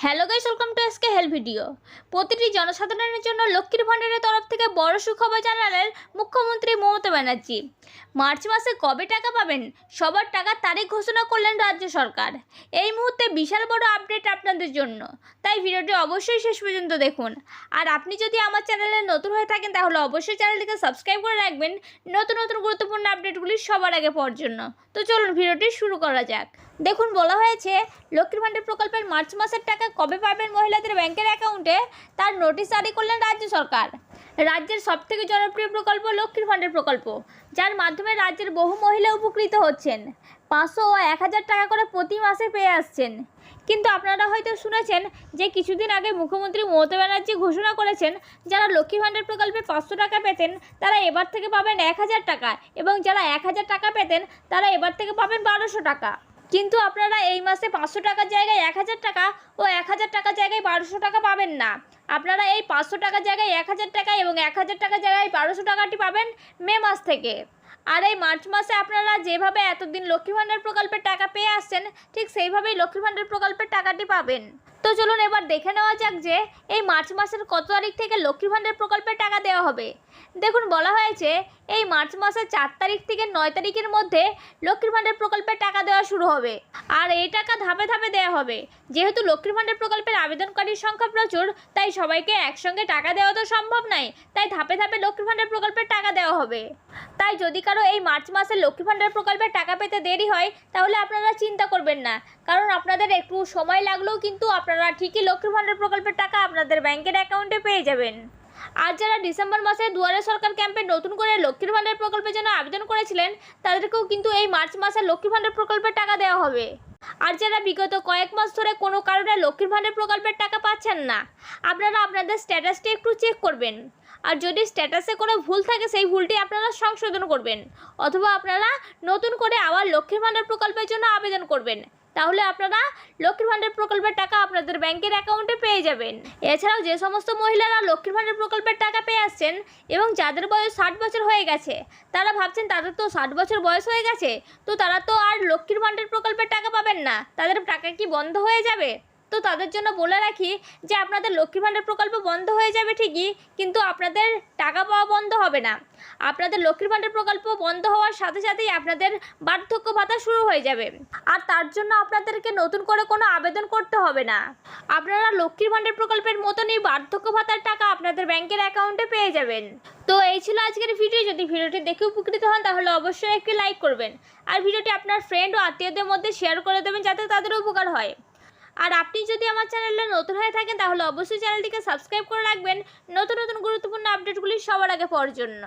Hello guys, welcome to SK help video. প্রতিটি জনসাধারণের জন্য লক্ষ্মীর ভাণ্ডারের তরফ থেকে বড় সুখবর জানালেন মুখ্যমন্ত্রী মমতা ব্যানার্জি। মার্চ মাসে কবে টাকা পাবেন, সবার টাকার তারিখ ঘোষণা করলেন রাজ্য সরকার। এই মুহূর্তে বিশাল বড় আপডেট আপনাদের জন্য, তাই ভিডিওটি অবশ্যই শেষ পর্যন্ত দেখুন। আর আপনি যদি আমার চ্যানেলে নতুন হয়ে থাকেন তাহলে অবশ্যই চ্যানেলটিকে সাবস্ক্রাইব করে রাখবেন নতুন নতুন গুরুত্বপূর্ণ আপডেটগুলি সবার আগে পাওয়ার জন্য। তো চলুন ভিডিওটি শুরু করা যাক। দেখুন, বলা হয়েছে লক্ষ্মীর ভাণ্ডার প্রকল্পের মার্চ মাসের টাকা কবে পাবেন মহিলাদের ব্যাংকের অ্যাকাউন্টে, তার নোটিশ জারি করলেন রাজ্য সরকার। রাজ্যের সবথেকে জনপ্রিয় প্রকল্প লক্ষ্মীর ভাণ্ডার প্রকল্প, যার মাধ্যমে রাজ্যের বহু মহিলা উপকৃত হচ্ছেন। 500 ও 1000 টাকা করে প্রতি মাসে পেয়ে আসছেন। কিন্তু আপনারা হয়তো শুনেছেন যে কিছুদিন আগে মুখ্যমন্ত্রী মমতা ব্যানার্জি ঘোষণা করেছেন যারা লক্ষ্মী ভাণ্ডার প্রকল্পে 500 টাকা পেতেন তারা এবার থেকে পাবেন 1000 টাকা, এবং যারা 1000 টাকা পেতেন তারা এবার থেকে পাবেন 1200 টাকা। কিন্তু আপনারা এই মাসে 500 টাকার জায়গায় 1000 টাকা ও 1000 টাকার জায়গায় 1200 টাকা পাবেন না। আপনারা এই 500 টাকার জায়গায় 1000 টাকা এবং 1000 টাকার জায়গায় 1200 টাকাটি পাবেন মে মাস থেকে। আর এই মার্চ মাসে আপনারা যেভাবে এতদিন লক্ষ্মী ভাণ্ডার প্রকল্পের টাকা পেয়ে আসছেন, ঠিক সেইভাবেই লক্ষ্মী ভাণ্ডার প্রকল্পের টাকাটি পাবেন। তো চলুন এবার দেখে নেওয়া যাক যে এই মার্চ মাসের কত তারিখ থেকে লক্ষ্মী ভাণ্ডার প্রকল্পের টাকা দেওয়া হবে। দেখুন, বলা হয়েছে এই মার্চ মাসের 4 তারিখ থেকে 9 তারিখের মধ্যে লক্ষ্মীর ভাণ্ডার প্রকল্পের টাকা দেওয়া শুরু হবে। আর এই টাকা ধাপে ধাপে দেওয়া হবে। যেহেতু লক্ষ্মীর ভাণ্ডার প্রকল্পের আবেদনকারীর সংখ্যা প্রচুর, তাই সবাইকে একসঙ্গে টাকা দেওয়া তো সম্ভব নয়, তাই ধাপে ধাপে লক্ষ্মীর ভাণ্ডার প্রকল্পের টাকা দেওয়া হবে। তাই যদি কারো এই মার্চ মাসে লক্ষ্মী ভাণ্ডার প্রকল্পের টাকা পেতে দেরি হয় তাহলে আপনারা চিন্তা করবেন না, কারণ আপনাদের একটু সময় লাগলেও কিন্তু আপনারা ঠিকই লক্ষ্মী ভাণ্ডার প্রকল্পের টাকা আপনাদের ব্যাংকের অ্যাকাউন্টে পেয়ে যাবেন। আর যারা ডিসেম্বর মাসে দুয়ারে সরকার ক্যাম্পে নতুন করে লক্ষ্মীর ভাণ্ডার প্রকল্পের জন্য আবেদন করেছিলেন তাদেরকেও কিন্তু এই মার্চ মাসে লক্ষ্মীর ভাণ্ডার প্রকল্পের টাকা দেওয়া হবে। আর যারা বিগত কয়েক মাস ধরে কোনো কারণে লক্ষ্মীর ভাণ্ডার প্রকল্পের টাকা পাচ্ছেন না, আপনারা আপনাদের স্ট্যাটাসটি একটু চেক করবেন। আর যদি স্ট্যাটাসে কোনো ভুল থাকে সেই ভুলটি আপনারা সংশোধন করবেন, অথবা আপনারা নতুন করে আবার লক্ষ্মীর ভাণ্ডার প্রকল্পের জন্য আবেদন করবেন। তাহলে আপনারা লক্ষ্মীর ভাণ্ডার প্রকল্পের টাকা আপনাদের ব্যাংকের অ্যাকাউন্টে পেয়ে যাবেন। এছাড়াও যে সমস্ত মহিলারা লক্ষ্মীর ভাণ্ডার প্রকল্পের টাকা পেয়ে আসছেন এবং যাদের বয়স 60 বছর হয়ে গেছে, তারা ভাবছেন তাদের তো 60 বছর বয়স হয়ে গেছে, তো তারা তো আর লক্ষ্মীর ভাণ্ডার প্রকল্পের টাকা পাবেন না, তাদের টাকা কি বন্ধ হয়ে যাবে? তো তাদের জন্য বলে রাখি যে আপনাদের লক্ষ্মী ভাণ্ডার প্রকল্প বন্ধ হয়ে যাবে ঠিকই, কিন্তু আপনাদের টাকা পাওয়া বন্ধ হবে না। আপনাদের লক্ষ্মীর ভাণ্ডার প্রকল্প বন্ধ হওয়ার সাথে সাথেই আপনাদের বার্ধক্য ভাতা শুরু হয়ে যাবে, আর তার জন্য আপনাদেরকে নতুন করে কোনো আবেদন করতে হবে না। আপনারা লক্ষ্মীর ভাণ্ডার প্রকল্পের মতনই বার্ধক্য ভাতার টাকা আপনাদের ব্যাংকের অ্যাকাউন্টে পেয়ে যাবেন। তো এই ছিল আজকের ভিডিও। যদি ভিডিওটি দেখে উপকৃত হন তাহলে অবশ্যই একটি লাইক করবেন, আর ভিডিওটি আপনার ফ্রেন্ড ও আত্মীয়দের মধ্যে শেয়ার করে দেবেন যাতে তাদেরও উপকার হয়। আর আপনি যদি আমার চ্যানেলে নতুন হয়ে থাকেন তাহলে অবশ্যই চ্যানেলটিকে সাবস্ক্রাইব করে রাখবেন নতুন নতুন গুরুত্বপূর্ণ আপডেটগুলি সবার আগে পাওয়ার জন্য।